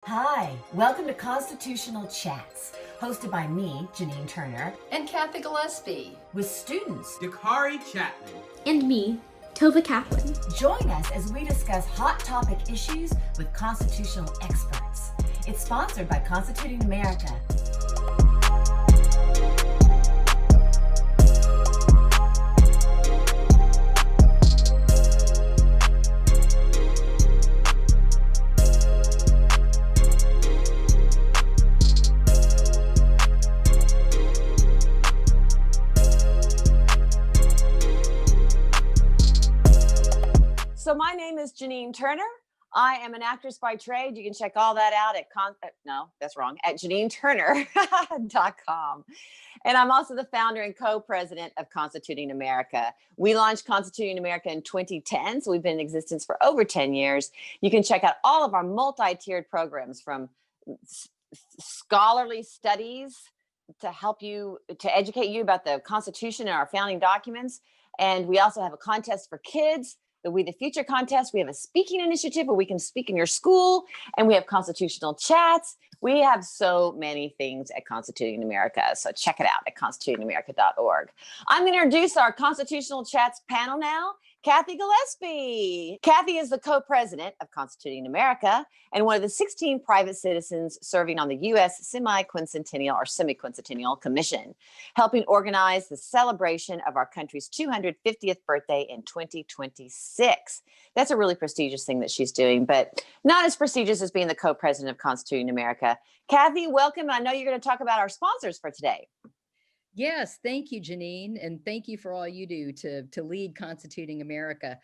Hi, welcome to Constitutional Chats, hosted by me, Janine Turner, and Cathy Gillespie, with students Dakari Chapman and me, Tova Kaplan. Join us as we discuss hot topic issues with constitutional experts. It's sponsored by Constituting America. So my name is Janine Turner. I am an actress by trade. You can check all that out at at JanineTurner.com. And I'm also the founder and co-president of Constituting America. We launched Constituting America in 2010, so we've been in existence for over 10 years. You can check out all of our multi-tiered programs, from scholarly studies to help you, to educate you about the Constitution and our founding documents. And we also have a contest for kids, the We the Future contest. We have a speaking initiative where we can speak in your school, and we have constitutional chats. We have so many things at Constituting America, so check it out at constitutingamerica.org. I'm going to introduce our Constitutional Chats panel now. Cathy Gillespie. Cathy is the co-president of Constituting America and one of the 16 private citizens serving on the U.S. Semi-Quincentennial Commission, helping organize the celebration of our country's 250th birthday in 2026. That's a really prestigious thing that she's doing, but not as prestigious as being the co-president of Constituting America. Cathy, welcome. I know you're going to talk about our sponsors for today. Yes, thank you, Janine, and thank you for all you do to lead Constituting America.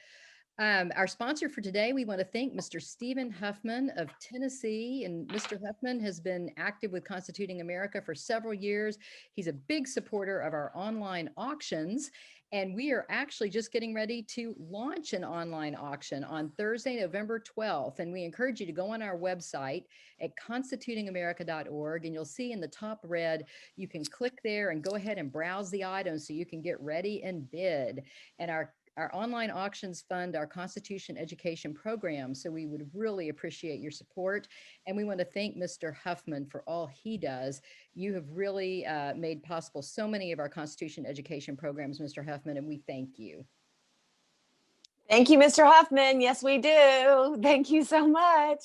Our sponsor for today, we want to thank Mr. Stephen Huffman of Tennessee. And Mr. Huffman has been active with Constituting America for several years. He's a big supporter of our online auctions. And we are actually just getting ready to launch an online auction on Thursday, November 12th. And we encourage you to go on our website at constitutingamerica.org. And you'll see in the top red, you can click there and go ahead and browse the items so you can get ready and bid. And our online auctions fund our Constitution education program, so we would really appreciate your support. And we want to thank Mr. Huffman for all he does. You have really made possible so many of our Constitution education programs, Mr. Huffman, and we thank you. Thank you, Mr. Huffman. Yes, we do. Thank you so much.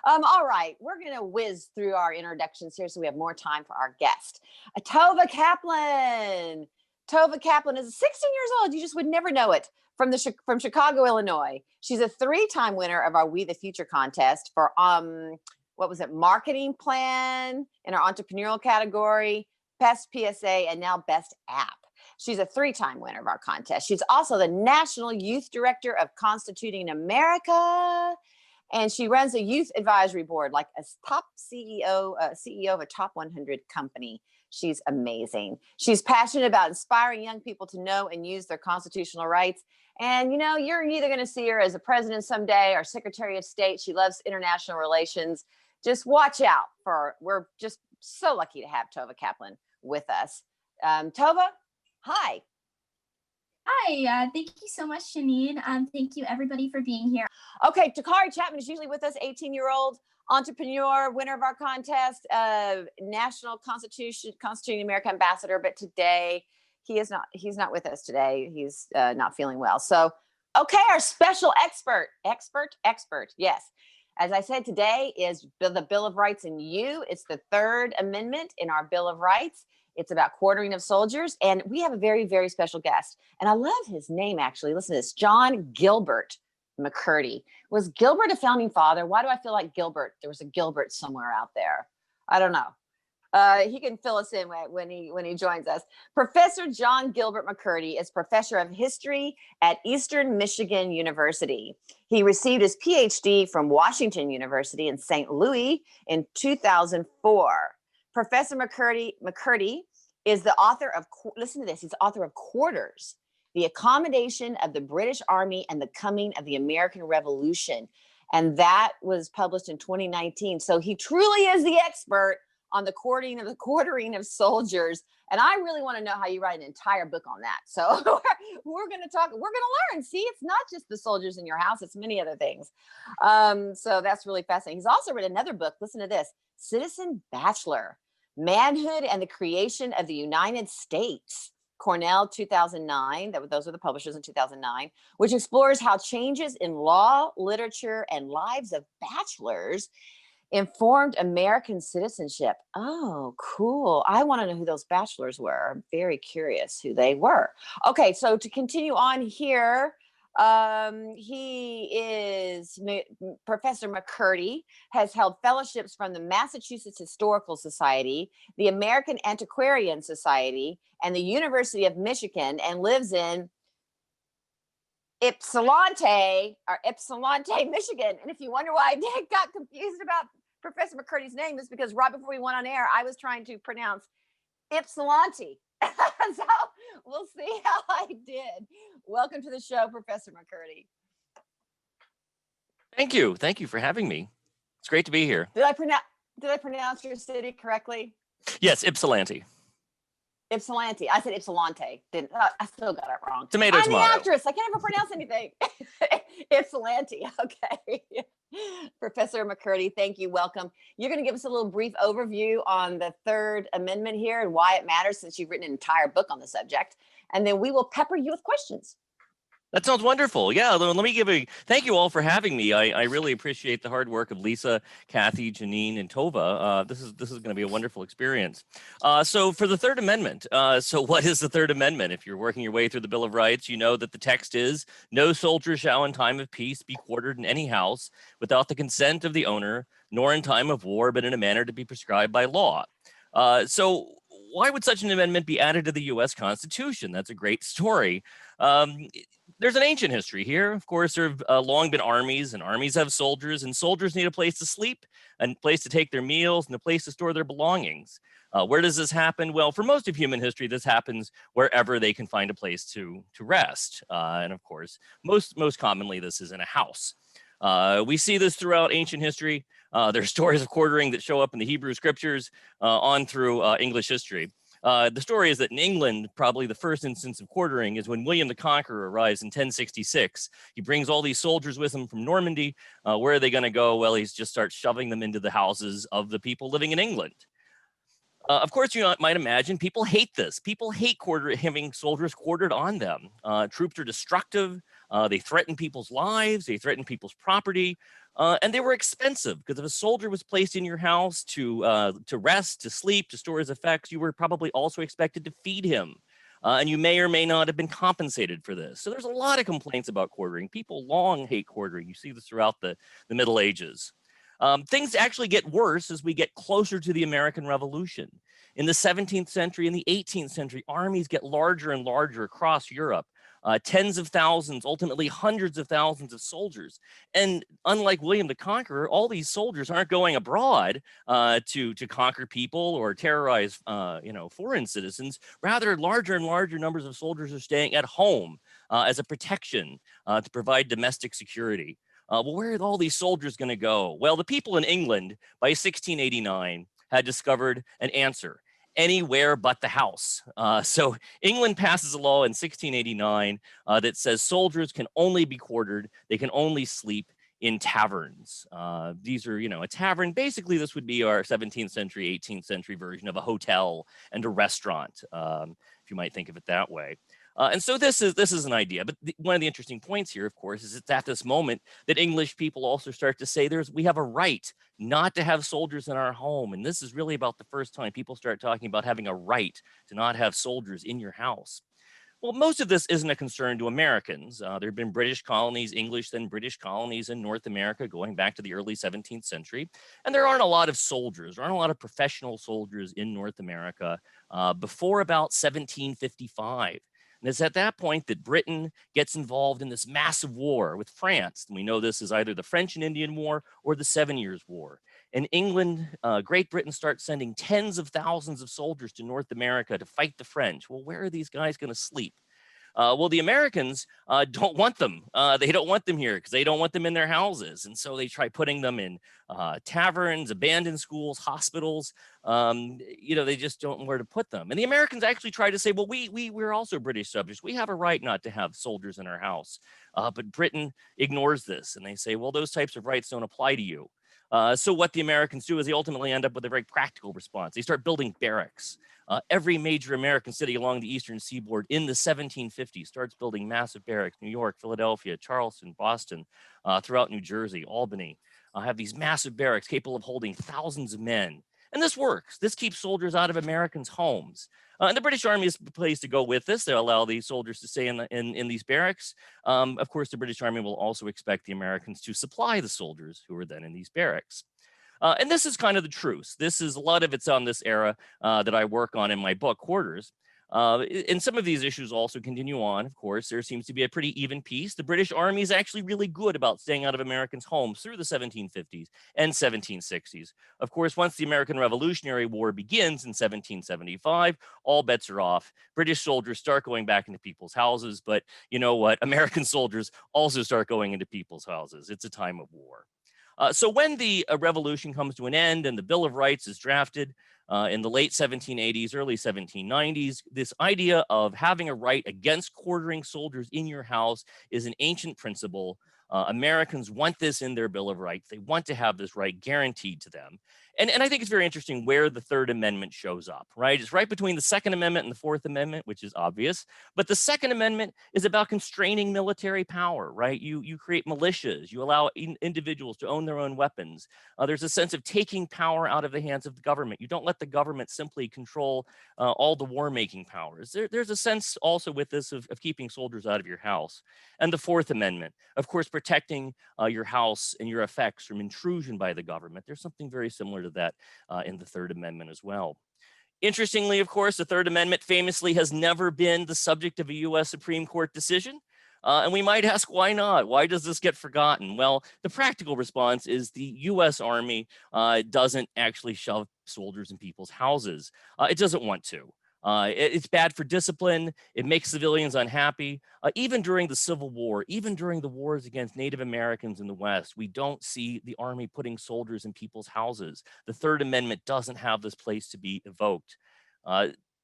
All right, we're going to whiz through our introductions here so we have more time for our guest. Tova Kaplan. Tova Kaplan is 16 years old. You just would never know it. From Chicago, Illinois. She's a 3-time winner of our We the Future contest for marketing plan in our entrepreneurial category, best PSA, and now best app. She's a 3-time winner of our contest. She's also the National Youth Director of Constituting America. And she runs a youth advisory board, like a top CEO of a top 100 company. She's amazing. She's passionate about inspiring young people to know and use their constitutional rights. And, you know, you're either going to see her as a president someday or Secretary of State. She loves international relations. Just watch out for her. We're just so lucky to have Tova Kaplan with us. Tova, hi. Hi, thank you so much, Janine. Thank you, everybody, for being here. Okay, Dakari Chapman is usually with us, 18-year-old entrepreneur, winner of our contest, National Constituting America ambassador, but today he's not with us today. He's not feeling well. So, okay, our special expert, yes. As I said, today is the Bill of Rights and You. It's the 3rd Amendment in our Bill of Rights. It's about quartering of soldiers. And we have a very, very special guest. And I love his name, actually. Listen to this, John Gilbert McCurdy. Was Gilbert a founding father? Why do I feel like Gilbert? There was a Gilbert somewhere out there. I don't know. He can fill us in when he joins us. Professor John Gilbert McCurdy is professor of history at Eastern Michigan University. He received his PhD from Washington University in St. Louis in 2004. Professor McCurdy is the author of, listen to this, he's the author of Quarters, The Accommodation of the British Army and the Coming of the American Revolution. And that was published in 2019. So he truly is the expert on the quartering of soldiers. And I really want to know how you write an entire book on that. So we're going to learn. See, it's not just the soldiers in your house, it's many other things. So that's really fascinating. He's also written another book. Listen to this: Citizen Bachelor, Manhood and the Creation of the United States. Cornell, 2009. Those were the publishers in 2009, which explores how changes in law, literature, and lives of bachelors informed American citizenship. Oh, cool. I want to know who those bachelors were. I'm very curious who they were. Okay, so to continue on here, Professor McCurdy has held fellowships from the Massachusetts Historical Society, the American Antiquarian Society, and the University of Michigan, and lives in Ypsilanti, Michigan. And if you wonder why I got confused about Professor McCurdy's name, is because right before we went on air, I was trying to pronounce Ypsilanti. So we'll see how I did. Welcome to the show, Professor McCurdy. Thank you. Thank you for having me. It's great to be here. Did I pronounce your city correctly? Yes, Ypsilanti. Ypsilanti. I said Ypsilanti. I still got it wrong. Tomato, I'm tomato. the actress. I can't ever pronounce anything. Ypsilanti. Okay. Professor McCurdy, thank you. Welcome. You're going to give us a little brief overview on the Third Amendment here and why it matters, since you've written an entire book on the subject. And then we will pepper you with questions. That sounds wonderful. Yeah, let me thank you all for having me. I really appreciate the hard work of Lisa, Cathy, Janine, and Tova. This is going to be a wonderful experience. So for the Third Amendment, so what is the Third Amendment? If you're working your way through the Bill of Rights, you know that the text is, "No soldier shall in time of peace be quartered in any house without the consent of the owner, nor in time of war, but in a manner to be prescribed by law." So why would such an amendment be added to the U.S. Constitution? That's a great story. There's an ancient history here. Of course, there have long been armies, and armies have soldiers, and soldiers need a place to sleep, a place to take their meals, and a place to store their belongings. Where does this happen? Well, for most of human history, this happens wherever they can find a place to rest. And of course, most commonly, this is in a house. We see this throughout ancient history. There are stories of quartering that show up in the Hebrew scriptures on through English history. The story is that in England, probably the first instance of quartering is when William the Conqueror arrives in 1066. He brings all these soldiers with him from Normandy. Where are they going to go? Well, he just starts shoving them into the houses of the people living in England. Of course, you might imagine people hate this. People hate having soldiers quartered on them. Troops are destructive. They threaten people's lives. They threaten people's property. And they were expensive, because if a soldier was placed in your house to rest, to sleep, to store his effects, you were probably also expected to feed him. And you may or may not have been compensated for this. So there's a lot of complaints about quartering. People long hate quartering. You see this throughout the Middle Ages. Things actually get worse as we get closer to the American Revolution. In the 17th century and the 18th century, armies get larger and larger across Europe. Tens of thousands, ultimately hundreds of thousands of soldiers. And unlike William the Conqueror, all these soldiers aren't going abroad to conquer people or terrorize foreign citizens. Rather, larger and larger numbers of soldiers are staying at home as a protection to provide domestic security. Well, where are all these soldiers going to go? Well, the people in England by 1689 had discovered an answer: anywhere but the house. So England passes a law in 1689 that says soldiers can only be quartered, they can only sleep in taverns. These are, a tavern. Basically, this would be our 17th century, 18th century version of a hotel and a restaurant, if you might think of it that way. And so this is an idea, but one of the interesting points here, of course, is it's at this moment that English people also start to say we have a right not to have soldiers in our home. And this is really about the first time people start talking about having a right to not have soldiers in your house. Well, most of this isn't a concern to Americans. There have been British colonies, English, then British colonies in North America going back to the early 17th century. And there aren't a lot of soldiers, there aren't a lot of professional soldiers in North America before about 1755. And it's at that point that Britain gets involved in this massive war with France. And we know this is either the French and Indian War or the 7 Years' War. And England, Great Britain starts sending tens of thousands of soldiers to North America to fight the French. Well, where are these guys going to sleep? Well, the Americans don't want them. They don't want them here because they don't want them in their houses. And so they try putting them in taverns, abandoned schools, hospitals. They just don't know where to put them. And the Americans actually try to say, well, we're also British subjects. We have a right not to have soldiers in our house. But Britain ignores this. And they say, well, those types of rights don't apply to you. So what the Americans do is they ultimately end up with a very practical response. They start building barracks. Every major American city along the eastern seaboard in the 1750s starts building massive barracks. New York, Philadelphia, Charleston, Boston, throughout New Jersey, Albany, have these massive barracks capable of holding thousands of men. And this works. This keeps soldiers out of Americans' homes. And the British Army is the place to go with this. They allow these soldiers to stay in these barracks. Of course, the British Army will also expect the Americans to supply the soldiers who are then in these barracks. And this is kind of the truce. This is a lot of it's on this era that I work on in my book, Quarters. And some of these issues also continue on. Of course, there seems to be a pretty even peace. The British Army is actually really good about staying out of Americans' homes through the 1750s and 1760s. Of course, once the American Revolutionary War begins in 1775, all bets are off. British soldiers start going back into people's houses. But you know what? American soldiers also start going into people's houses. It's a time of war. So when the revolution comes to an end and the Bill of Rights is drafted in the late 1780s, early 1790s, this idea of having a right against quartering soldiers in your house is an ancient principle. Americans want this in their Bill of Rights. They want to have this right guaranteed to them. And I think it's very interesting where the Third Amendment shows up, right? It's right between the Second Amendment and the Fourth Amendment, which is obvious. But the Second Amendment is about constraining military power, right? You create militias. You allow individuals to own their own weapons. There's a sense of taking power out of the hands of the government. You don't let the government simply control all the war-making powers. There's a sense also with this of keeping soldiers out of your house. And the Fourth Amendment, of course, protecting your house and your effects from intrusion by the government. There's something very similar to that in the Third Amendment as well. Interestingly, of course, the Third Amendment famously has never been the subject of a U.S. Supreme Court decision. And we might ask, why not? Why does this get forgotten? Well, the practical response is the U.S. Army doesn't actually shove soldiers in people's houses. It doesn't want to. It's bad for discipline. It makes civilians unhappy. Even during the Civil War, even during the wars against Native Americans in the West, we don't see the Army putting soldiers in people's houses. The Third Amendment doesn't have this place to be evoked.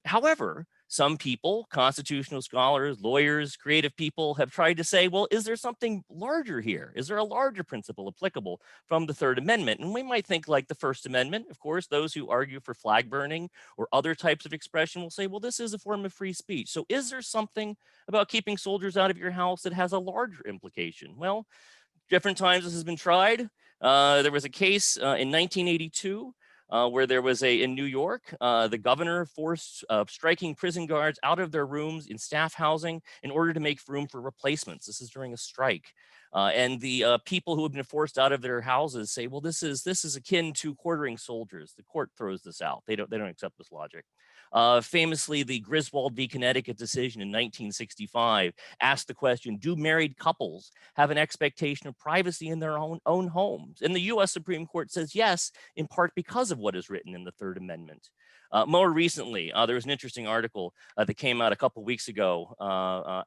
However, some people, constitutional scholars, lawyers, creative people have tried to say, well, is there something larger here? Is there a larger principle applicable from the Third Amendment? And we might think like the First Amendment. Of course, those who argue for flag burning or other types of expression will say, well, this is a form of free speech. So is there something about keeping soldiers out of your house that has a larger implication? Well, different times this has been tried. There was a case in 1982 where there was in New York, the governor forced striking prison guards out of their rooms in staff housing in order to make room for replacements. This is during a strike. And the people who have been forced out of their houses say, well, this is akin to quartering soldiers. The court throws this out. They don't accept this logic. Famously, the Griswold v. Connecticut decision in 1965 asked the question, do married couples have an expectation of privacy in their own homes? And the US Supreme Court says yes, in part because of what is written in the Third Amendment. More recently, there was an interesting article that came out a couple weeks ago.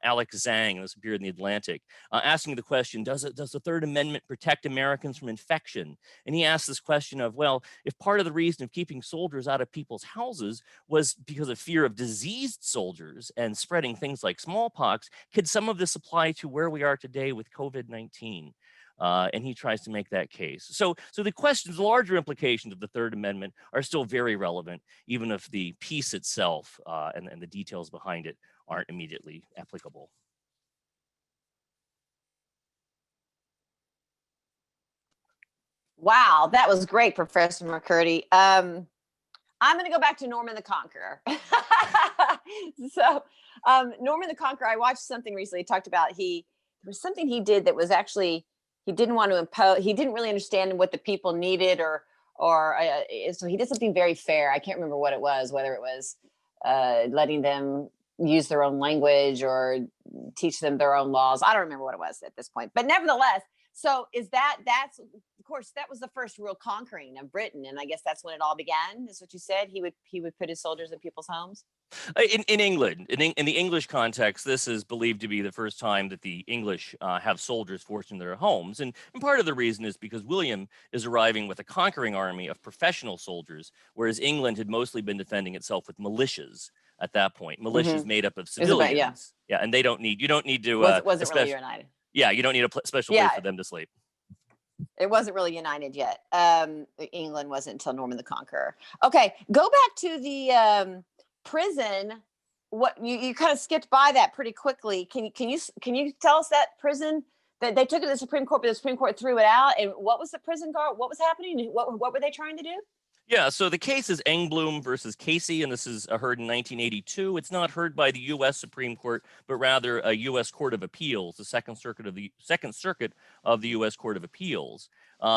Alex Zhang, this appeared in the Atlantic, asking the question, does the Third Amendment protect Americans from infection? And he asked this question of, well, if part of the reason of keeping soldiers out of people's houses was because of fear of diseased soldiers and spreading things like smallpox, could some of this apply to where we are today with COVID-19? And he tries to make that case. So the questions, the larger implications of the Third Amendment are still very relevant, even if the piece itself and the details behind it aren't immediately applicable. Wow, that was great, Professor McCurdy. I'm going to go back to Norman the Conqueror. So Norman the Conqueror, I watched something recently, talked about there was something he did that was actually, he didn't want to impose, he didn't really understand what the people needed so he did something very fair. I can't remember what it was, whether it was letting them use their own language or teach them their own laws. I don't remember what it was at this point, but nevertheless, so that's course, that was the first real conquering of Britain, and I guess that's when it all began. Is what you said. He would put his soldiers in people's homes. In England, in the English context, this is believed to be the first time that the English have soldiers forced into their homes. And part of the reason is because William is arriving with a conquering army of professional soldiers, whereas England had mostly been defending itself with militias at that point. Militias made up of civilians. Yeah, and you don't need to. Wasn't really united. Yeah, you don't need a special place for them to sleep. It wasn't really united yet. England wasn't until Norman the Conqueror. Okay, go back to the prison. What you kind of skipped by that pretty quickly. Can you tell us that prison that they took it to the Supreme Court, but the Supreme Court threw it out? And what was the prison guard? What was happening? What were they trying to do? Yeah, so the case is Agbloom versus Casey, and this is heard in 1982. It's not heard by the U.S. Supreme Court, but rather a U.S. Court of Appeals, the Second Circuit of the U.S. Court of Appeals.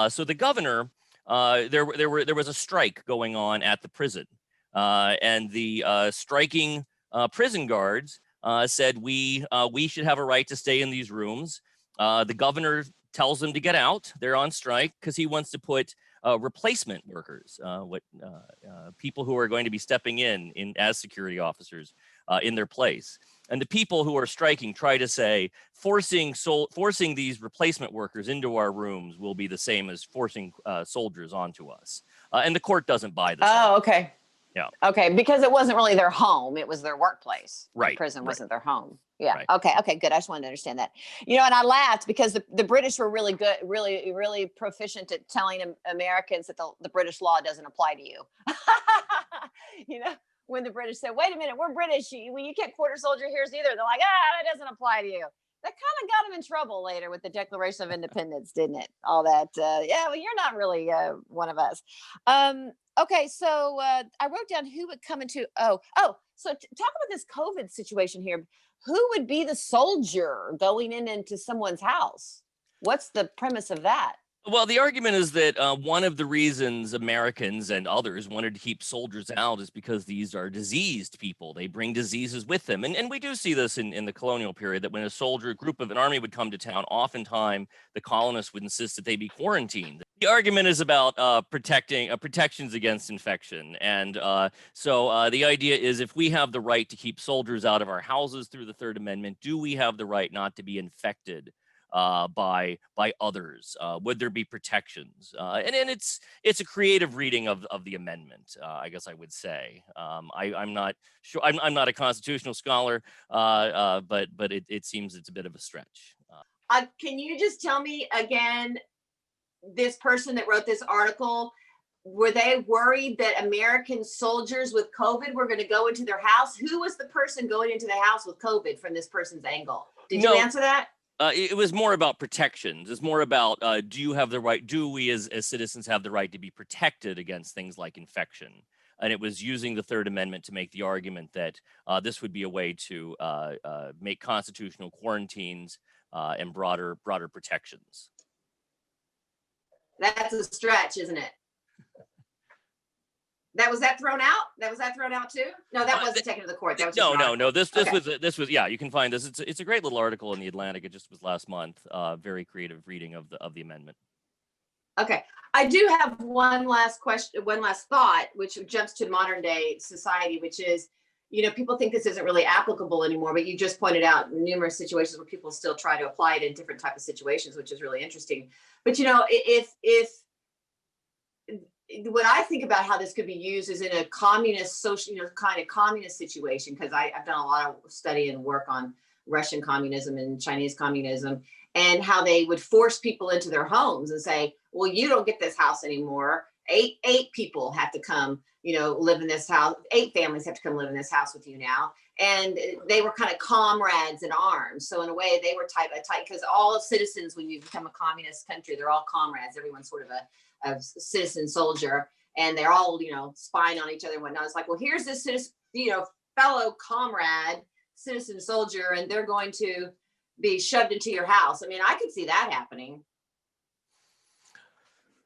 So the governor, there was a strike going on at the prison, and the striking prison guards said we should have a right to stay in these rooms. The governor tells them to get out. They're on strike because he wants to put replacement workers, people who are going to be stepping in as security officers in their place. And the people who are striking try to say forcing these replacement workers into our rooms will be the same as forcing soldiers onto us. And the court doesn't buy this. Oh, okay. Yeah. Okay, because it wasn't really their home; it was their workplace. Right. The prison wasn't their home. Yeah. Right. Okay. Good. I just wanted to understand that. And I laughed because the British were really good, really proficient at telling Americans that the British law doesn't apply to you. When the British said, "Wait a minute, we're British. You can't quarter soldier here either." They're like, "That doesn't apply to you." That kind of got them in trouble later with the Declaration of Independence, didn't it? All that. Well, you're not really one of us. Okay, so I wrote down who would come into. So talk about this COVID situation here. Who would be the soldier going into someone's house? What's the premise of that? Well, the argument is that one of the reasons Americans and others wanted to keep soldiers out is because these are diseased people. They bring diseases with them. And we do see this in the colonial period, that when a group of an army would come to town, oftentimes the colonists would insist that they be quarantined. The argument is about protections against infection. And so the idea is, if we have the right to keep soldiers out of our houses through the Third Amendment, do we have the right not to be infected by others? Would there be protections? And it's a creative reading of the amendment, I guess I would say. I'm not sure. I'm not a constitutional scholar, but it seems it's a bit of a stretch. Can you just tell me again, this person that wrote this article, were they worried that American soldiers with COVID were going to go into their house? Who was the person going into the house with COVID from this person's angle? Did you answer that? It was more about protections. It's more about, do we as citizens have the right to be protected against things like infection? And it was using the Third Amendment to make the argument that this would be a way to make constitutional quarantines and broader protections. That's a stretch, isn't it? Was that thrown out? Was that thrown out too? No, that wasn't taken to the court. That was no. This was yeah. You can find this. It's a great little article in the Atlantic. It just was last month. Very creative reading of the amendment. Okay, I do have one last question, one last thought, which jumps to modern day society, which is, people think this isn't really applicable anymore, but you just pointed out numerous situations where people still try to apply it in different types of situations, which is really interesting. But if what I think about how this could be used is in a communist social, kind of communist situation, because I've done a lot of study and work on Russian communism and Chinese communism, and how they would force people into their homes and say, well, you don't get this house anymore. Eight people have to come, live in this house. 8 families have to come live in this house with you now. And they were kind of comrades in arms. So in a way, they were tight, because all of citizens, when you become a communist country, they're all comrades. Everyone's sort of a citizen soldier, and they're all, spying on each other and whatnot. It's like, well, here's this fellow comrade, citizen soldier, and they're going to be shoved into your house. I mean, I could see that happening.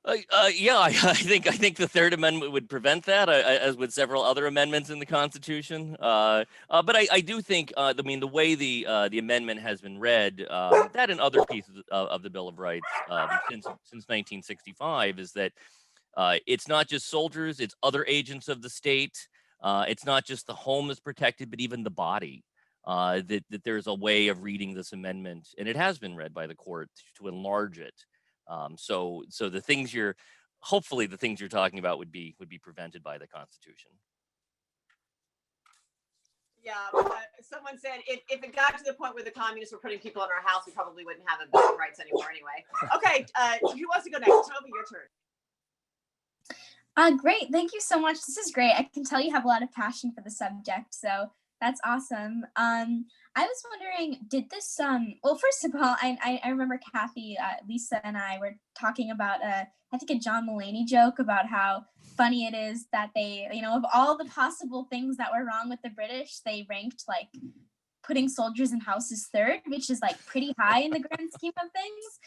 Yeah, I think the Third Amendment would prevent that, as with several other amendments in the Constitution. But I do think, I mean, the way the amendment has been read, that and other pieces of the Bill of Rights since 1965, is that it's not just soldiers; it's other agents of the state. It's not just the home that's protected, but even the body. That there's a way of reading this amendment, and it has been read by the court to enlarge it. So the things hopefully the things you're talking about would be prevented by the Constitution. Yeah, someone said if it got to the point where the communists were putting people in our house, we probably wouldn't have a Bill of Rights anymore anyway. Okay, who wants to go next? Tova, your turn. Great. Thank you so much. This is great. I can tell you have a lot of passion for the subject, so that's awesome. I was wondering, did this, well, first of all, I remember Cathy, Lisa and I were talking about, I think a John Mulaney joke about how funny it is that they, of all the possible things that were wrong with the British, they ranked like putting soldiers in houses third, which is like pretty high in the grand scheme of things.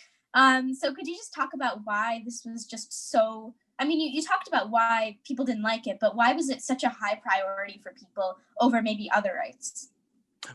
So could you just talk about why this was just so, I mean, you talked about why people didn't like it, but why was it such a high priority for people over maybe other rights?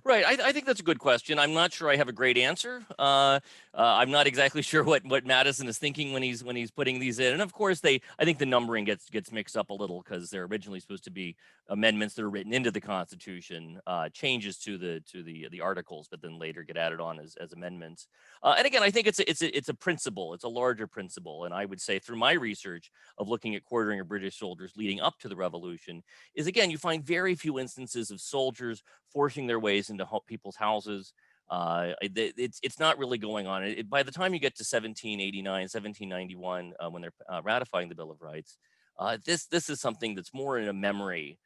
Right. I think that's a good question. I'm not sure I have a great answer. I'm not exactly sure what Madison is thinking when he's putting these in. And of course, I think the numbering gets mixed up a little because they're originally supposed to be amendments that are written into the Constitution, changes to the articles, but then later get added on as amendments. And again, I think it's a principle. It's a larger principle. And I would say through my research of looking at quartering of British soldiers leading up to the Revolution is, again, you find very few instances of soldiers forcing their ways into people's houses. It's not really going on. By the time you get to 1789, 1791, when they're ratifying the Bill of Rights, this is something that's more in a memory,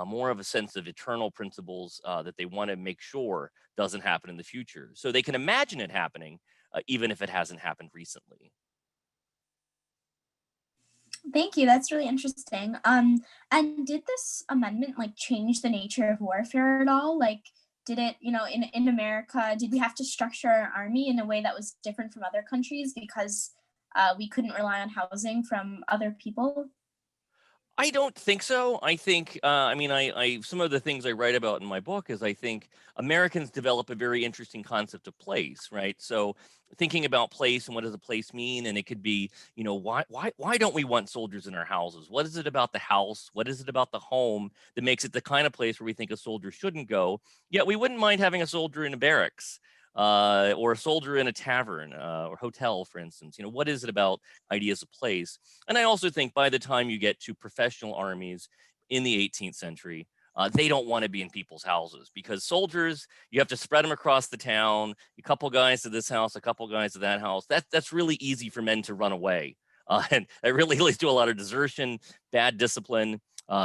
more of a sense of eternal principles that they want to make sure doesn't happen in the future. So they can imagine it happening, even if it hasn't happened recently. Thank you. That's really interesting. And did this amendment like change the nature of warfare at all? Like, did it, in America, did we have to structure our army in a way that was different from other countries because we couldn't rely on housing from other people? I don't think so. I think, I mean, some of the things I write about in my book is I think Americans develop a very interesting concept of place, right? So thinking about place and what does a place mean? And it could be, why don't we want soldiers in our houses? What is it about the house? What is it about the home that makes it the kind of place where we think a soldier shouldn't go? Yet we wouldn't mind having a soldier in a barracks. Or a soldier in a tavern or hotel, for instance. What is it about ideas of place? And I also think by the time you get to professional armies in the 18th century, they don't want to be in people's houses because soldiers, you have to spread them across the town, a couple guys to this house, a couple guys to that house. That's really easy for men to run away. And it really leads to a lot of desertion, bad discipline.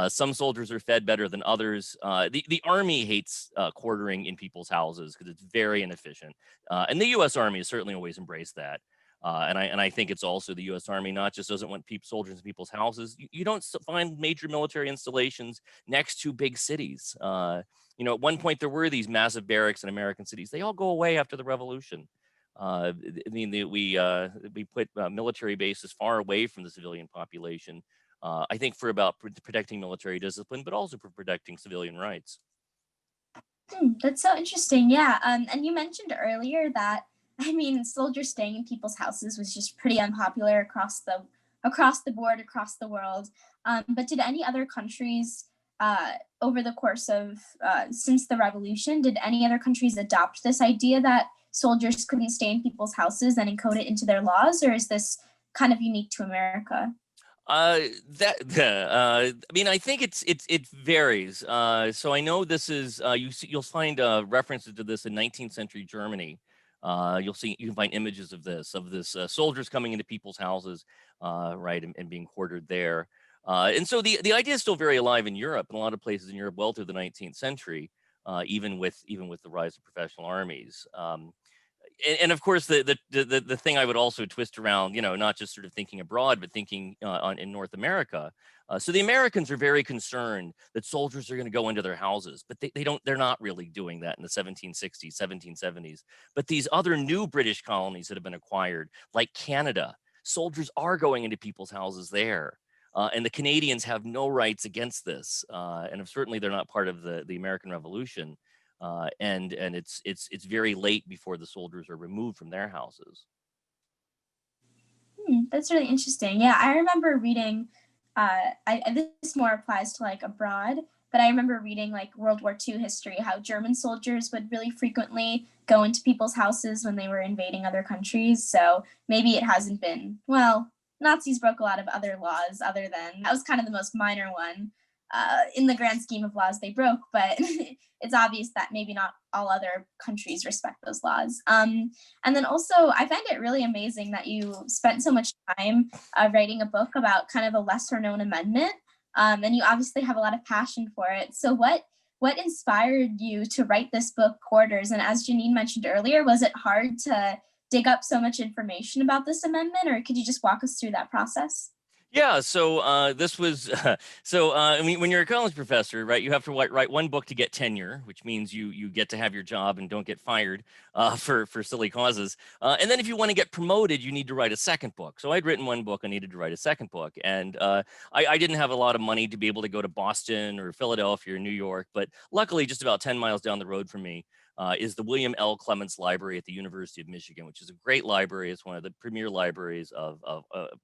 Some soldiers are fed better than others. The Army hates quartering in people's houses because it's very inefficient. And the U.S. Army has certainly always embraced that. And I think it's also the U.S. Army not just doesn't want soldiers in people's houses. You don't find major military installations next to big cities. At one point there were these massive barracks in American cities. They all go away after the Revolution. I mean, we put military bases far away from the civilian population. I think for about protecting military discipline, but also for protecting civilian rights. That's so interesting. Yeah. And you mentioned earlier that, soldiers staying in people's houses was just pretty unpopular across the board, across the world. But did any other countries over the course of since the revolution, did any other countries adopt this idea that soldiers couldn't stay in people's houses and encode it into their laws, or is this kind of unique to America? I mean, I think it varies. So I know this is you'll find references to this in 19th century Germany. You can find images of this soldiers coming into people's houses, right, and being quartered there. And so the idea is still very alive in Europe, and a lot of places in Europe well through the 19th century, even with the rise of professional armies. And of course, the thing I would also twist around, not just sort of thinking abroad, but thinking in North America. So the Americans are very concerned that soldiers are going to go into their houses, but they're not really doing that in the 1760s, 1770s. But these other new British colonies that have been acquired, like Canada, soldiers are going into people's houses there. And the Canadians have no rights against this, and certainly they're not part of the American Revolution. And it's very late before the soldiers are removed from their houses. That's really interesting. Yeah, I remember reading. This more applies to like abroad, but I remember reading like World War II history, how German soldiers would really frequently go into people's houses when they were invading other countries. So maybe it hasn't been, well, Nazis broke a lot of other laws other than, that was kind of the most minor one in the grand scheme of laws they broke, but it's obvious that maybe not all other countries respect those laws. And then also, I find it really amazing that you spent so much time writing a book about kind of a lesser known amendment, and you obviously have a lot of passion for it. So what inspired you to write this book, Quarters? And as Janine mentioned earlier, was it hard to dig up so much information about this amendment, or could you just walk us through that process? Yeah, so this was I mean, when you're a college professor, right, you have to write one book to get tenure, which means you get to have your job and don't get fired for silly causes. And then if you want to get promoted, you need to write a second book. So I'd written one book, I needed to write a second book, and I didn't have a lot of money to be able to go to Boston or Philadelphia or New York, but luckily, just about 10 miles down the road from me is the William L. Clements Library at the University of Michigan, which is a great library. It's one of the premier libraries of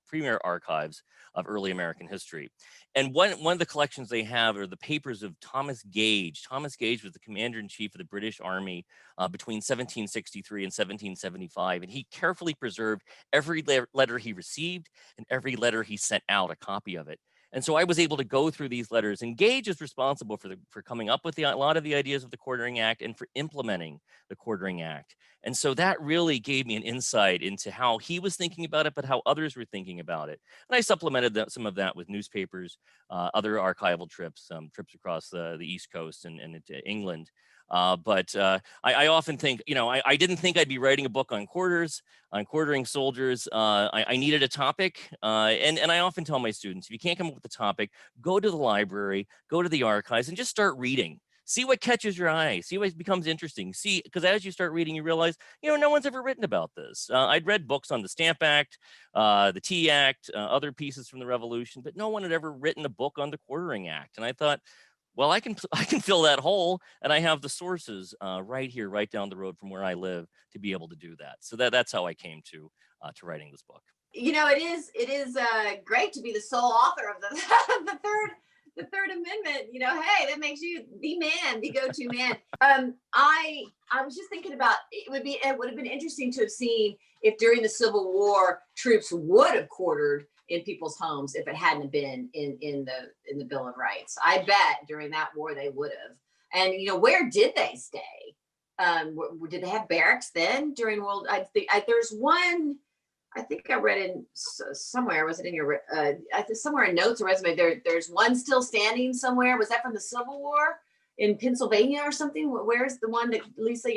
premier archives of early American history. And one of the collections they have are the papers of Thomas Gage. Thomas Gage was the commander-in-chief of the British Army between 1763 and 1775. And he carefully preserved every letter he received and every letter he sent out, a copy of it. And so I was able to go through these letters, and Gage is responsible for coming up with a lot of the ideas of the Quartering Act and for implementing the Quartering Act. And so that really gave me an insight into how he was thinking about it, but how others were thinking about it. And I supplemented some of that with newspapers, other archival trips, trips across the East Coast and into England. But I often think, I didn't think I'd be writing a book on quarters, on quartering soldiers. I needed a topic. And I often tell my students, if you can't come up with a topic, go to the library, go to the archives, and just start reading. See what catches your eye. See what becomes interesting. See, because as you start reading, you realize, no one's ever written about this. I'd read books on the Stamp Act, the Tea Act, other pieces from the Revolution, but no one had ever written a book on the Quartering Act. And I thought, well, I can fill that hole, and I have the sources right here, right down the road from where I live, to be able to do that. So that's how I came to writing this book. It is great to be the sole author of the third amendment. Hey, that makes you the man, the go-to man. I was just thinking about it would have been interesting to have seen if during the Civil War troops would have quartered in people's homes if it hadn't been in the Bill of Rights. I bet during that war they would have. And where did they stay? Did they have barracks then during World? There's one. I think I read in somewhere. Was it in your? I think somewhere in notes or resume. There's one still standing somewhere. Was that from the Civil War in Pennsylvania or something? Where's the one that Lisa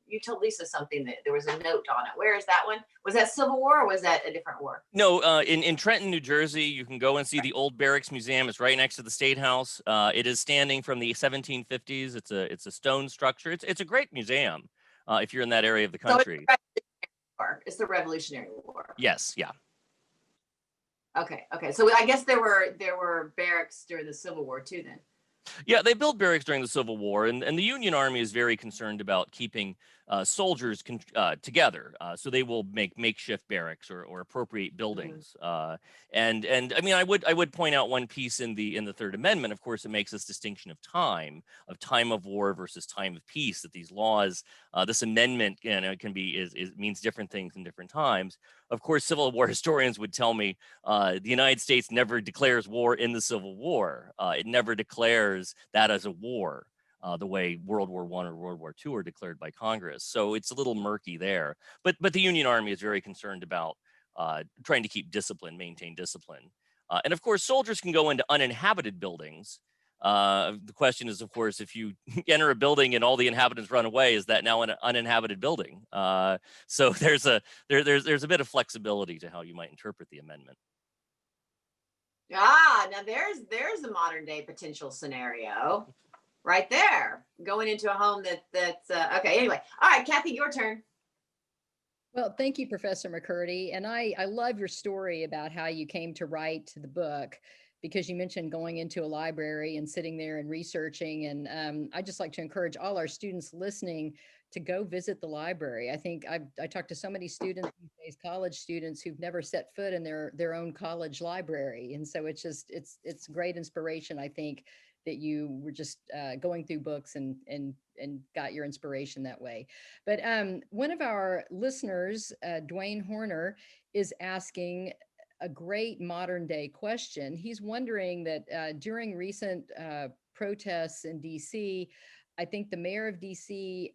you told Lisa something that there was a note on it? Where is that one? Was that Civil War or was that a different war? No, in Trenton, New Jersey, you can go and see the old Barracks Museum. It's right next to the State House. It is standing from the 1750s. It's a stone structure. It's a great museum if you're in that area of the country. It's the Revolutionary War. Yes, yeah. Okay. So I guess there were barracks during the Civil War too then. Yeah, they built barracks during the Civil War, and the Union Army is very concerned about keeping soldiers together. So they will make makeshift barracks or appropriate buildings. And I mean, I would point out one piece in the Third Amendment. Of course, it makes this distinction of time of war versus time of peace. That these laws, this amendment, means different things in different times. Of course, Civil War historians would tell me the United States never declares war in the Civil War. It never declares that as a war the way World War I or World War II are declared by Congress. So it's a little murky there. But the Union Army is very concerned about trying to keep discipline, maintain discipline. And of course, soldiers can go into uninhabited buildings. The question is, of course, if you enter a building and all the inhabitants run away, is that now an uninhabited building? So there's a bit of flexibility to how you might interpret the amendment. Now there's a modern day potential scenario right there, going into a home that's okay. Anyway, all right, Cathy, your turn. Well, thank you, Professor McCurdy. And I love your story about how you came to write the book, because you mentioned going into a library and sitting there and researching. And I just like to encourage all our students listening to go visit the library. I think I talked to so many students these days, college students, who've never set foot in their own college library. And so it's great inspiration, I think, that you were just going through books and got your inspiration that way. But one of our listeners, Dwayne Horner, is asking a great modern day question. He's wondering that during recent protests in DC, I think the mayor of DC,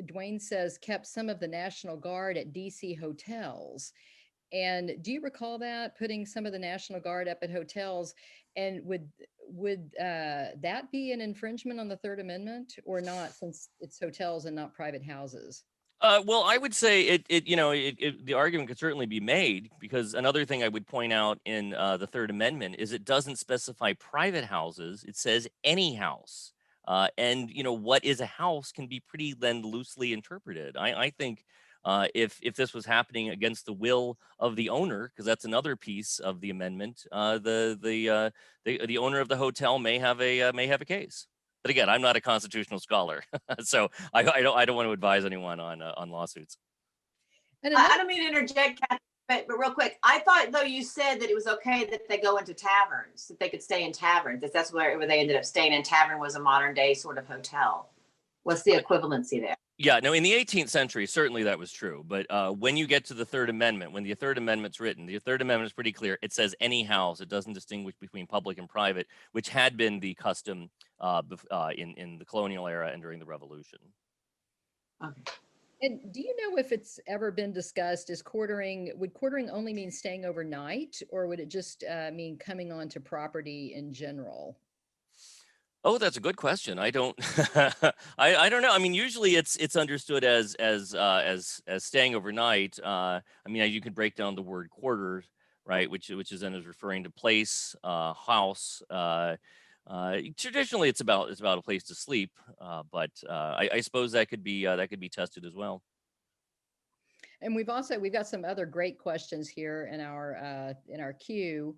Dwayne says, kept some of the National Guard at DC hotels. And do you recall that, putting some of the National Guard up at hotels? And would that be an infringement on the Third Amendment or not, since it's hotels and not private houses? Well, I would say the argument could certainly be made, because another thing I would point out in the Third Amendment is it doesn't specify private houses. It says any house. And what is a house can be pretty then loosely interpreted. I think if this was happening against the will of the owner, because that's another piece of the amendment, the owner of the hotel may have a case. But again, I'm not a constitutional scholar, so I don't want to advise anyone on lawsuits. And I don't mean to interject, Cathy, but real quick, I thought though you said that it was okay that they go into taverns, that they could stay in taverns. That's where they ended up staying in. Tavern was a modern day sort of hotel. What's the equivalency there? Yeah, no, in the 18th century, certainly that was true. But when you get to the Third Amendment, when the Third Amendment's written, the Third Amendment is pretty clear. It says any house. It doesn't distinguish between public and private, which had been the custom in the colonial era and during the Revolution. Okay. And do you know if it's ever been discussed, would quartering only mean staying overnight, or would it just mean coming onto property in general? Oh, that's a good question. I don't, I don't know. I mean, usually it's understood as staying overnight. I mean, you could break down the word quarters, right, which is then is referring to place, house. Traditionally, it's about a place to sleep, but I suppose that could be tested as well. And we've got some other great questions here in our queue.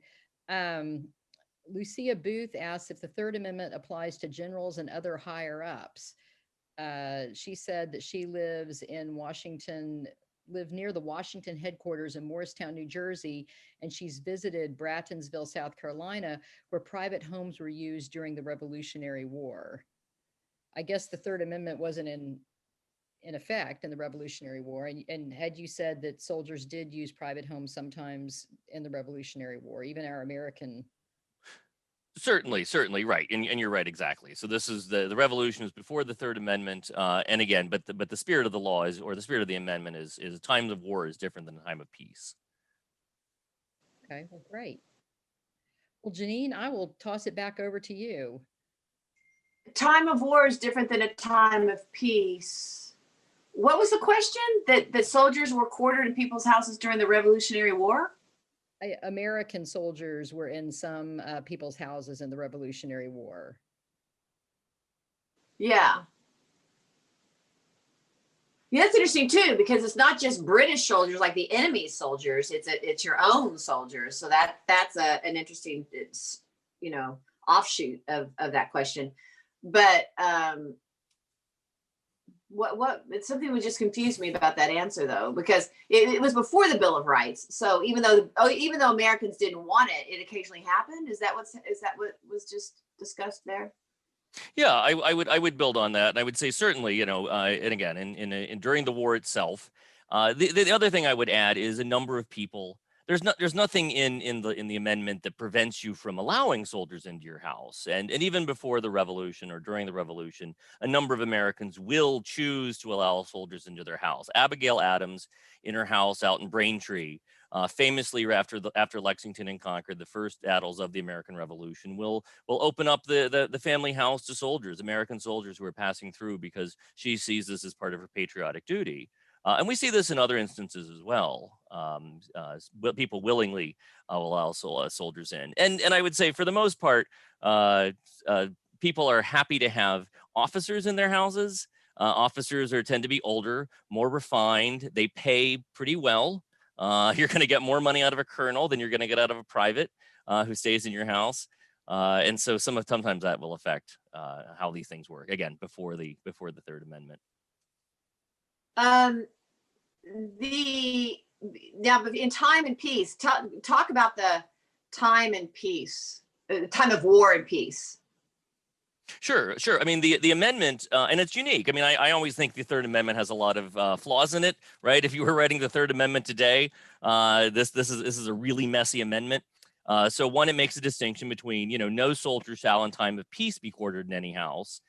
Lucia Booth asks if the Third Amendment applies to generals and other higher ups. She said that she lived near the Washington headquarters in Morristown, New Jersey, and she's visited Brattonsville, South Carolina, where private homes were used during the Revolutionary War. I guess the Third Amendment wasn't in effect in the Revolutionary War. And had you said that soldiers did use private homes sometimes in the Revolutionary War, even our American. Certainly, right, and you're right, exactly. So this is the revolution is before the Third Amendment, and again, but the spirit of the law is, or the spirit of the amendment is times of war is different than a time of peace. Okay, well, great. Well, Janine, I will toss it back over to you. Time of war is different than a time of peace. What was the question? That soldiers were quartered in people's houses during the Revolutionary War? American soldiers were in some people's houses in the Revolutionary War. Yeah. Yeah, that's interesting too, because it's not just British soldiers, like the enemy's soldiers. It's your own soldiers. So that's an interesting, offshoot of that question. But what it's something that just confused me about that answer though, because it was before the Bill of Rights. So even though Americans didn't want it, it occasionally happened. Is that what was just discussed there? Yeah, I would build on that, and I would say certainly, and again, in during the war itself, the other thing I would add is a number of people. There's nothing in the amendment that prevents you from allowing soldiers into your house, and even before the revolution or during the revolution, a number of Americans will choose to allow soldiers into their house. Abigail Adams, in her house out in Braintree, famously after Lexington and Concord, the first battles of the American Revolution, will open up the family house to soldiers, American soldiers who are passing through, because she sees this as part of her patriotic duty. And we see this in other instances as well. People willingly will allow soldiers in. And I would say for the most part, people are happy to have officers in their houses. Officers tend to be older, more refined. They pay pretty well. You're going to get more money out of a colonel than you're going to get out of a private who stays in your house. And so sometimes that will affect how these things work. Again, before the Third Amendment. Now, in time and peace, talk about the time and peace, time of war and peace. Sure. I mean, the amendment, and it's unique. I mean, I always think the Third Amendment has a lot of flaws in it, right? If you were writing the Third Amendment today, this is a really messy amendment. So one, it makes a distinction between, no soldier shall in time of peace be quartered in any house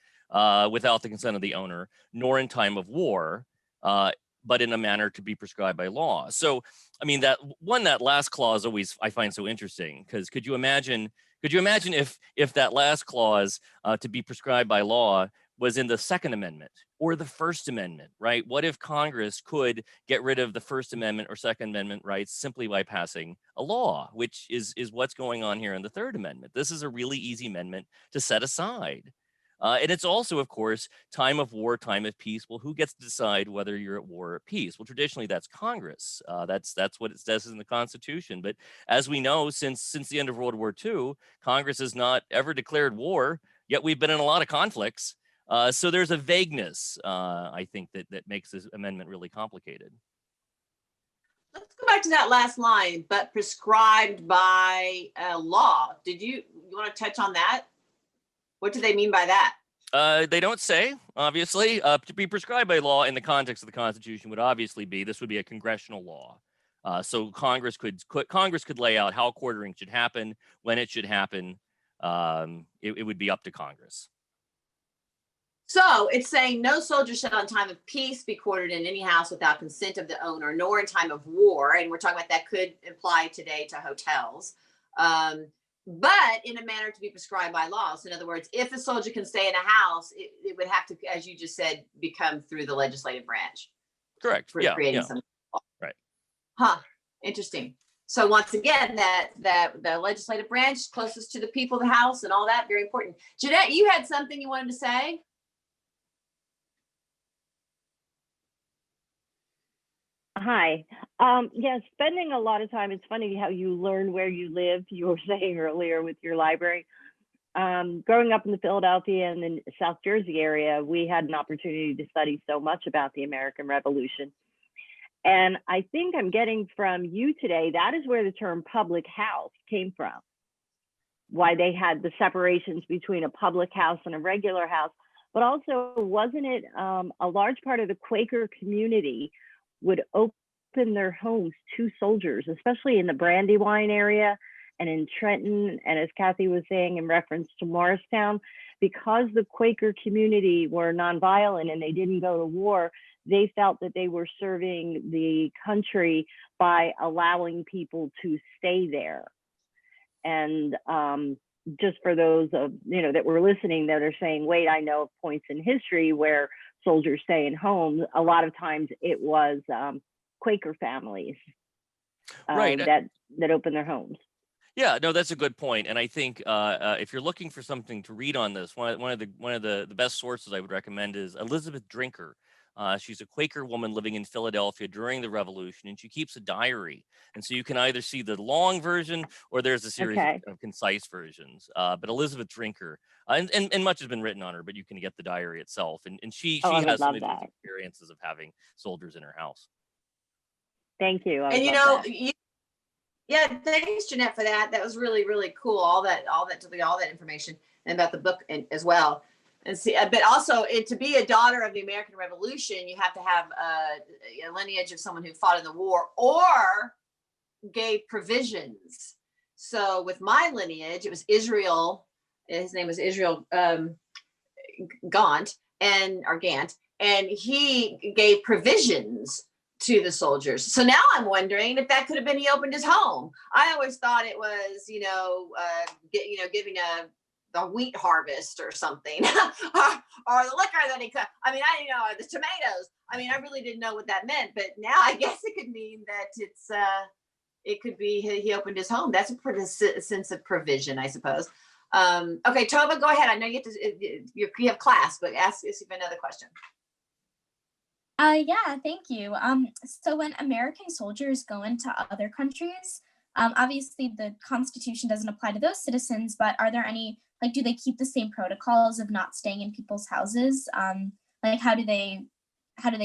without the consent of the owner, nor in time of war, but in a manner to be prescribed by law. So, I mean, that last clause always I find so interesting, because could you imagine if that last clause to be prescribed by law was in the Second Amendment or the First Amendment, right? What if Congress could get rid of the First Amendment or Second Amendment rights simply by passing a law, which is what's going on here in the Third Amendment? This is a really easy amendment to set aside. And it's also, of course, time of war, time of peace. Well, who gets to decide whether you're at war or at peace? Well, traditionally, that's Congress. That's what it says in the Constitution. But as we know, since the end of World War II, Congress has not ever declared war, yet we've been in a lot of conflicts. So there's a vagueness, I think, that makes this amendment really complicated. Let's go back to that last line, but prescribed by law. You want to touch on that? What do they mean by that? They don't say, obviously. To be prescribed by law in the context of the Constitution would obviously be, this would be a congressional law. So Congress could lay out how quartering should happen, when it should happen. It would be up to Congress. So it's saying no soldier shall in time of peace be quartered in any house without consent of the owner, nor in time of war. And we're talking about that could apply today to hotels. But in a manner to be prescribed by law. So in other words, if a soldier can stay in a house, it would have to, as you just said, become through the legislative branch. Correct. For Yeah. creating some law. Right. Huh. Interesting. So once again, that the legislative branch closest to the people, the House, and all that, very important. Jeanette, you had something you wanted to say? Hi. Yeah, spending a lot of time, it's funny how you learn where you live, you were saying earlier with your library. Growing up in the Philadelphia and the South Jersey area, we had an opportunity to study so much about the American Revolution. And I think I'm getting from you today, that is where the term public house came from. Why they had the separations between a public house and a regular house. But also, wasn't it a large part of the Quaker community would open their homes to soldiers, especially in the Brandywine area and in Trenton, and as Cathy was saying in reference to Morristown, because the Quaker community were nonviolent and they didn't go to war, they felt that they were serving the country by allowing people to stay there. And just for those of that were listening that are saying, wait, I know of points in history where soldiers stay in homes, a lot of times it was Quaker families Right. that open their homes. Yeah, no, that's a good point. And I think if you're looking for something to read on this, one of the best sources I would recommend is Elizabeth Drinker. She's a Quaker woman living in Philadelphia during the Revolution, and she keeps a diary. And so you can either see the long version or there's a series of concise versions. But Elizabeth Drinker, and much has been written on her, but you can get the diary itself. And she has some of these experiences of having soldiers in her house. Thank you. And yeah, thanks, Jeanette, for that. That was really, really cool. All that information and about the book as well. And see, but also to be a daughter of the American Revolution, you have to have a lineage of someone who fought in the war or gave provisions. So with my lineage, it was Israel. His name was Israel Gant, and he gave provisions to the soldiers. So now I'm wondering if that could have been he opened his home. I always thought it was, giving the wheat harvest or something, or the liquor that he cut. I mean, the tomatoes. I mean, I really didn't know what that meant, but now I guess it could mean that it could be he opened his home. That's a pretty sense of provision, I suppose. Okay, Tova, go ahead. I know you have class, but ask if you have another question. Yeah, thank you. So when American soldiers go into other countries, obviously the Constitution doesn't apply to those citizens, but are there any, like, do they keep the same protocols of not staying in people's houses? Like, how do they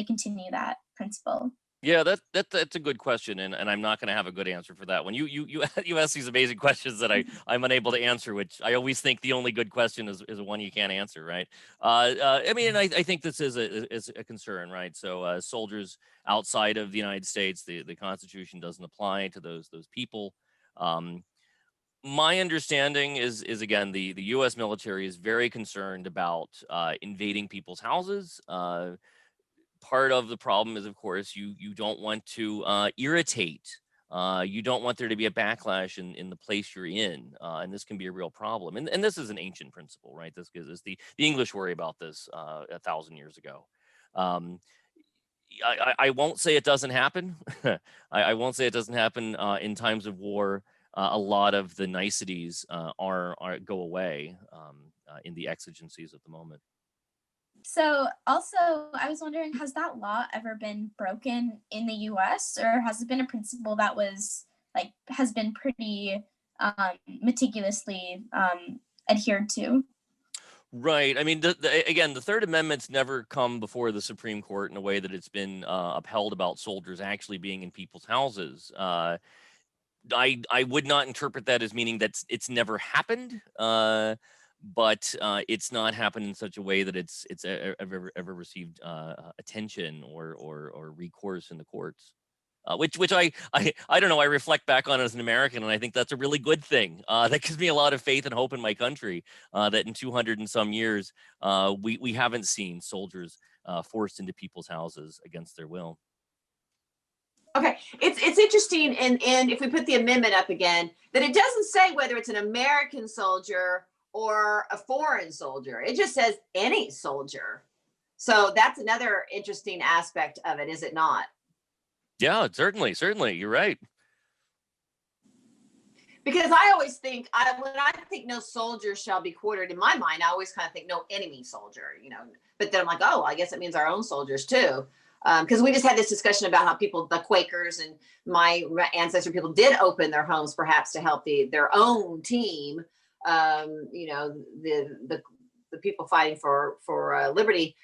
continue that principle? Yeah, that's a good question, and I'm not going to have a good answer for that one. You ask these amazing questions that I'm unable to answer, which I always think the only good question is one you can't answer, right? I mean, and I think this is a concern, right? So soldiers outside of the United States, the Constitution doesn't apply to those people. My understanding is again the U.S. military is very concerned about invading people's houses. Part of the problem is, of course, you don't want to irritate. You don't want there to be a backlash in the place you're in, and this can be a real problem. And this is an ancient principle, right? This is the English worry about this 1,000 years ago. Um, I won't say it doesn't happen. I won't say it doesn't happen in times of war. A lot of the niceties are go away in the exigencies of the moment. So also, I was wondering, has that law ever been broken in the US, or has it been a principle that was like has been pretty meticulously adhered to? Right. I mean, again, the Third Amendment's never come before the Supreme Court in a way that it's been upheld about soldiers actually being in people's houses. I would not interpret that as meaning that it's never happened, but it's not happened in such a way that it's ever received attention or recourse in the courts. Which I don't know. I reflect back on it as an American, and I think that's a really good thing. That gives me a lot of faith and hope in my country. That in 200 and some years, we haven't seen soldiers forced into people's houses against their will. Okay, it's interesting, and if we put the amendment up again, that it doesn't say whether it's an American soldier or a foreign soldier. It just says any soldier. So that's another interesting aspect of it, is it not? Yeah, certainly. You're right. Because I always think, when I think no soldier shall be quartered, in my mind, I always kind of think no enemy soldier, But then I'm like, oh, I guess it means our own soldiers too. Because we just had this discussion about how people, the Quakers and my ancestor people, did open their homes perhaps to help their own team. The people fighting for liberty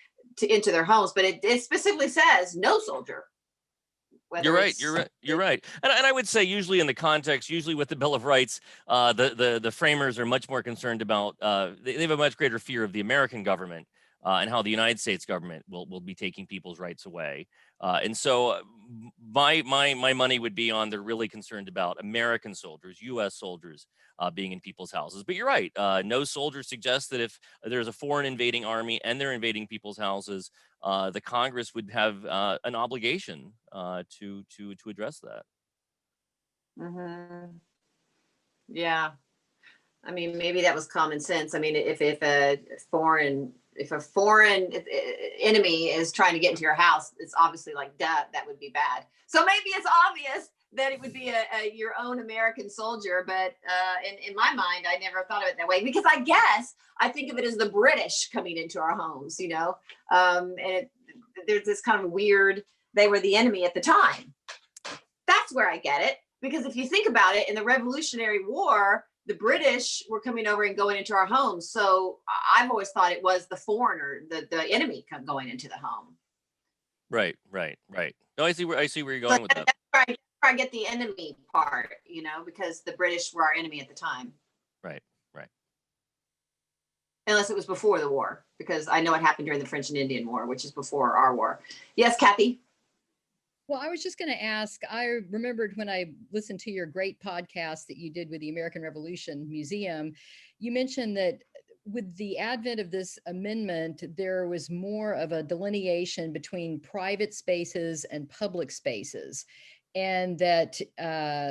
into their homes, but it specifically says no soldier. You're right. And I would say usually in the context, usually with the Bill of Rights, the framers are much more concerned about, they have a much greater fear of the American government and how the United States government will be taking people's rights away. And so my money would be on they're really concerned about American soldiers, U.S. soldiers being in people's houses. But you're right. No soldier suggests that if there's a foreign invading army and they're invading people's houses, the Congress would have an obligation to address that. Mm-hmm. Yeah. I mean, maybe that was common sense. I mean, if a foreign enemy is trying to get into your house, it's obviously like, duh, that would be bad. So maybe it's obvious that it would be your own American soldier. But in my mind, I never thought of it that way, because I guess I think of it as the British coming into our homes, and there's this kind of weird, they were the enemy at the time. That's where I get it. Because if you think about it, in the Revolutionary War, the British were coming over and going into our homes. So I've always thought it was the foreigner, the enemy going into the home. Right. No, I see where you're going with that. That's where I get the enemy part, because the British were our enemy at the time. Right. Unless it was before the war, because I know it happened during the French and Indian War, which is before our war. Yes, Cathy? Well, I was just going to ask, I remembered when I listened to your great podcast that you did with the American Revolution Museum, you mentioned that with the advent of this amendment, there was more of a delineation between private spaces and public spaces. And that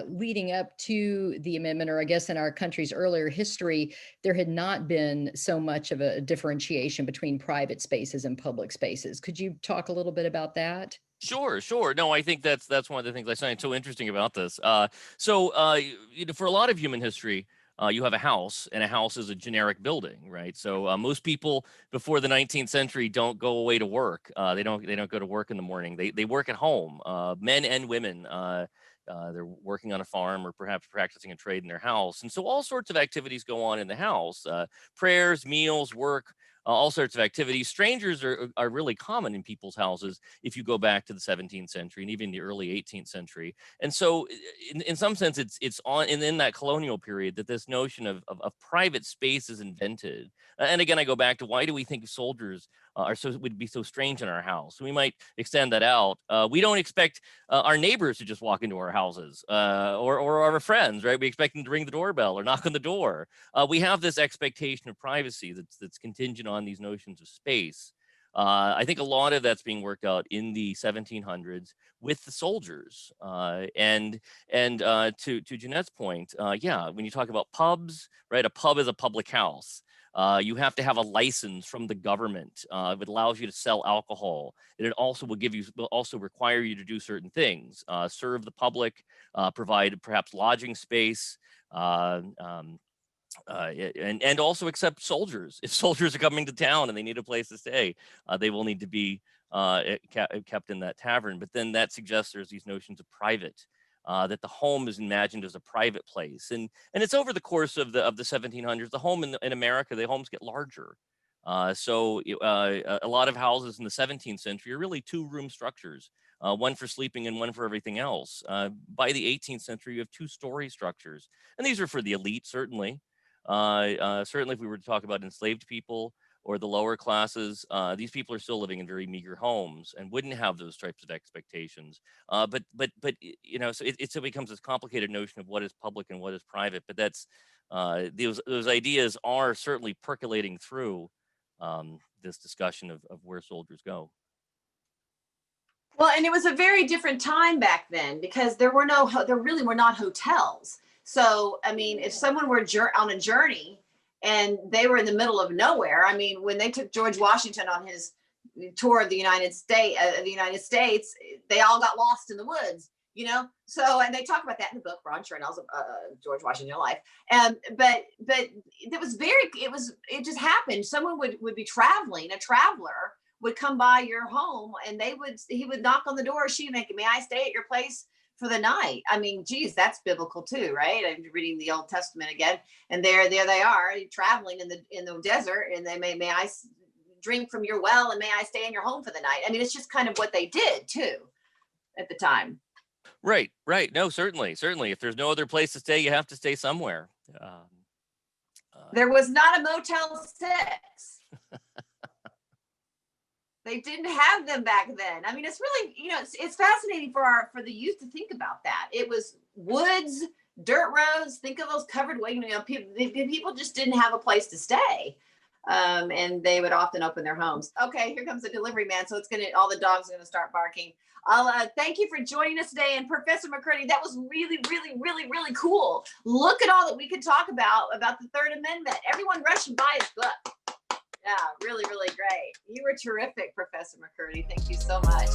leading up to the amendment, or I guess in our country's earlier history, there had not been so much of a differentiation between private spaces and public spaces. Could you talk a little bit about that? Sure. No, I think that's one of the things I find so interesting about this. For a lot of human history, you have a house, and a house is a generic building, right? So most people before the 19th century don't go away to work. They don't go to work in the morning. They work at home. Men and women. They're working on a farm or perhaps practicing a trade in their house. And so all sorts of activities go on in the house, prayers, meals, work, all sorts of activities. Strangers are really common in people's houses if you go back to the 17th century and even the early 18th century. And so in some sense, it's on in that colonial period that this notion of private space is invented. And again, I go back to why do we think soldiers would be so strange in our house? We might extend that out. We don't expect our neighbors to just walk into our houses or our friends, right? We expect them to ring the doorbell or knock on the door. We have this expectation of privacy that's contingent on these notions of space. I think a lot of that's being worked out in the 1700s with the soldiers. And to Jeanette's point, yeah, when you talk about pubs, right? A pub is a public house. You have to have a license from the government. It allows you to sell alcohol. And it also will also require you to do certain things, serve the public, provide perhaps lodging space, and also accept soldiers. If soldiers are coming to town and they need a place to stay, they will need to be kept in that tavern. But then that suggests there's these notions of private. That the home is imagined as a private place, and it's over the course of the 1700s. The home in America, the homes get larger. So a lot of houses in the 17th century are really two-room structures, one for sleeping and one for everything else. By the 18th century, you have two-story structures, and these are for the elite, certainly. Certainly, if we were to talk about enslaved people or the lower classes, these people are still living in very meager homes and wouldn't have those types of expectations. But you know, so it becomes this complicated notion of what is public and what is private. But that's those ideas are certainly percolating through this discussion of where soldiers go. Well, and it was a very different time back then because there really were not hotels. So, I mean, if someone were on a journey and they were in the middle of nowhere, I mean, when they took George Washington on his tour of the United States, they all got lost in the woods, you know? So, and they talk about that in the book, Ron Chernows, George Washington Life. But it just happened. Someone would be traveling, a traveler would come by your home and he would knock on the door. She would make, may I stay at your place for the night? I mean, geez, that's biblical too, right? I'm reading the Old Testament again, and there they are traveling in the desert, and they may I drink from your well, and may I stay in your home for the night? I mean, it's just kind of what they did too at the time. Right. No, certainly. If there's no other place to stay, you have to stay somewhere. There was not a Motel 6. They didn't have them back then. I mean, it's really, you know, it's fascinating for the youth to think about that. It was woods, dirt roads. Think of those covered ways. You know, people just didn't have a place to stay, and they would often open their homes. Okay, here comes the delivery man. So all the dogs are gonna start barking. I'll thank you for joining us today, and Professor McCurdy. That was really, really, really, really cool. Look at all that we could talk about the Third Amendment. Everyone rush and buy his book. Yeah, really, really great. You were terrific, Professor McCurdy. Thank you so much.